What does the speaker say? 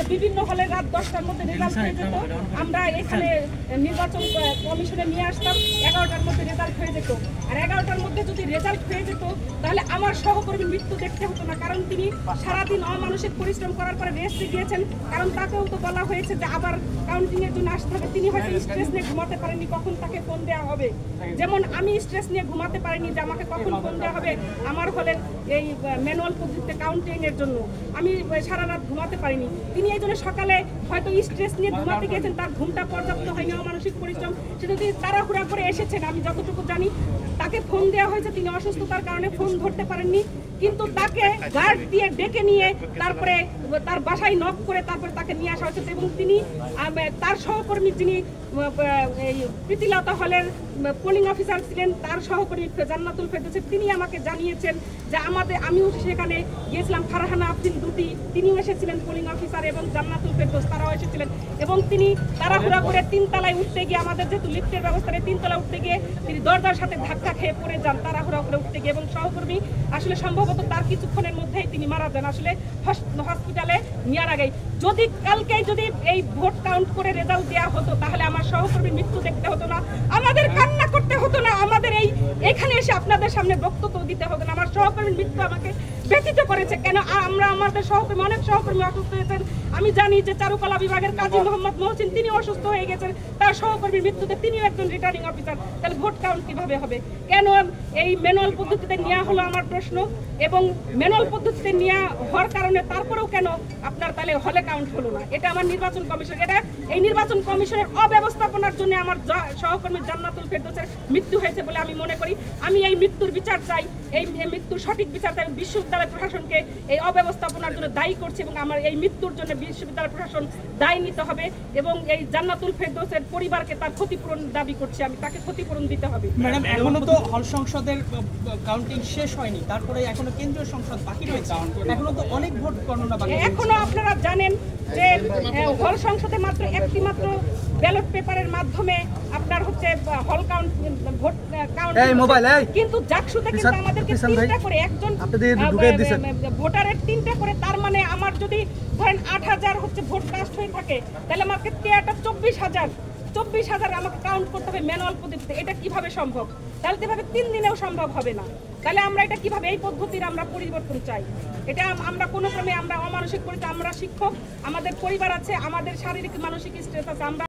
যে বিভিন্ন হলে রাত 10টার মধ্যে রেজাল্ট হয়ে যেত, আমরা এখানে নির্বাচন কমিশনে নিয়ে আসতাম, 11টার মধ্যে রেজাল্ট হয়ে যেত। আর 11টার মধ্যে যদি রেজাল্ট হয়ে যেত তাহলে আমার সহকর্মীর মৃত্যু দেখতে হতো না, কারণ তিনি সারাদিন অমানসিক পরিশ্রম করার পরে রেস্টে গিয়েছেন। কারণ তাকেও তো বলা হয়েছে যে আবার কাউন্টিং এর জন্য আসতে হবে। তিনি হয়তো স্ট্রেস নিয়ে ঘুমাতে পারেননি কখন তাকে ফোন দেওয়া হবে, যেমন আমি স্ট্রেস নিয়ে ঘুমাতে পারিনি যে আমাকে কখন ফোন দেওয়া হবে আমার হলের এই ম্যানুয়াল পদ্ধতিতে কাউন্টিং এর জন্য। আমি সারা রাত ঘুমাতে পারিনি। তিনি এই জন্য সকালে হয়তো স্ট্রেস নিয়ে ঘুমাতে গিয়েছেন, তার ঘুমটা পর্যাপ্ত হয়নি, অমানসিক পরিশ্রম, সেটা তিনি তাড়াহুড়া করে এসেছেন। আমি যতটুকু জানি তাকে ফোন দেওয়া হয়েছে, তিনি অসুস্থতার কারণে ফোন ধরতে পারেননি, কিন্তু তাকে গার্ড দিয়ে ডেকে নিয়ে তারপরে তার বাসায় নক করে তারপরে তাকে নিয়ে আসা হয়েছে। এবং তিনি তার সহকর্মী যিনি এই প্রীতিলতা হলের পোলিং অফিসার ছিলেন, তার সহকর্মী জান্নাতুল ফেরদৌস, তিনি আমাকে জানিয়েছেন যে আমিও সেখানে গিয়েছিলাম, ফারহানা আফরিন দুটি, তিনিও এসেছিলেন পোলিং অফিসার, এবং জান্নাতুল ফেরদৌস তারাও এসেছিলেন। এবং তিনি তাড়াহুড়া করে 3 তলায় উঠতে গিয়ে, আমাদের যেহেতু লিফটের ব্যবস্থা নেই, 3 তলায় উঠতে গিয়ে তিনি দরজার সাথে ধাক্কা খেয়ে পড়ে যান তাড়াহুড়া করে উঠতে গিয়ে, এবং সহকর্মী আসলে সম্ভবত তার কিছুক্ষণের মধ্যেই তিনি মারা যান আসলে হসপিটালে নেওয়ার আগেই। যদি কালকে যদি এই ভোট কাউন্ট করে রেজাল্ট দেওয়া হতো তাহলে আমার সহকর্মীর মৃত্যু দেখতে হতো না, আমাদের কান্না করতে হতো না, আমাদের এখানে এসে আপনাদের সামনে বক্তব্য দিতে হতো না। আমার সহকর্মীর মৃত্যু আমাকে ব্যথিত করেছে। কেন আমাদের সহকর্মী, অনেক সহকর্মী অসুস্থ হয়েছেন। আমি জানি যে চারুকলা বিভাগের কাজী মোহাম্মদ মহসিন তিনি অসুস্থ হয়ে গেছেন, তার সহকর্মীর মৃত্যুতে তিনিও একজন রিটার্নিং অফিসার। তাহলে ভোট কাউন্ট কিভাবে হবে? কেন এই ম্যানুয়াল পদ্ধতিতে নেওয়া হলো আমার প্রশ্ন। এবং ম্যানুয়াল পদ্ধতিতে নেওয়া হওয়ার কারণে তারপরেও কেন আপনার তাহলে হলে কাউন্ট হলো না? এটা আমার নির্বাচন কমিশন, এটা এই নির্বাচন কমিশনের অব্যবস্থাপনার জন্য আমার সহকর্মী জান্নাতুল ফেরদৌসের মৃত্যু হয়েছে বলে আমি মনে করি। আমি এই মৃত্যুর বিচার চাই, এই মৃত্যুর সঠিক বিচার চাই। বিশ্ববিদ্যালয় প্রশাসনকে এই অব্যবস্থাপনার জন্য দায়ী করছি, এবং আমার এই মৃত্যুর জন্য বিশ্ববিদ্যালয় প্রশাসন দায়ী নিতে হবে, এবং এই জান্নাতুল ফেরদৌসের পরিবারকে তার ক্ষতিপূরণ দাবি করছি আমি, তাকে ক্ষতিপূরণ দিতে হবে। ম্যাডাম, এখনো তো হল সংসদের কাউন্টিং শেষ হয়নি, তারপরে এখনো কেন্দ্রীয় সংসদ বাকি রয়েছে, এখনো তো অনেক ভোট গণনা বাকি। এখনো আপনারা জানেন যে হল সংসদে মাত্র একটি মাত্র ব্যালট পেপারের মাধ্যমে আপনার হচ্ছে হল কাউন্ট ভোট কাউন্ট, কিন্তু জাকসুতে কিন্তু আমাদেরকে 3টা করে একজন ভোটারের 3টা করে, তার মানে আমার যদি ধরেন 8,000 হচ্ছে ভোট কাস্ট হয়ে থাকে, তাহলে আমাকে 24,000 আমাকে কাউন্ট করতে হবে ম্যানুয়াল পদ্ধতিতে। এটা কিভাবে সম্ভব? তাহলে এভাবে 3 দিনেও সম্ভব হবে না। তাহলে আমরা এটা কিভাবে, এই পদ্ধতির আমরা পরিবর্তন চাই। এটা আমরা কোনো ক্রমে আমরা অমানসিক করি, আমরা শিক্ষক, আমাদের পরিবার আছে, আমাদের শারীরিক মানসিক স্ট্রেস আছে, আমরা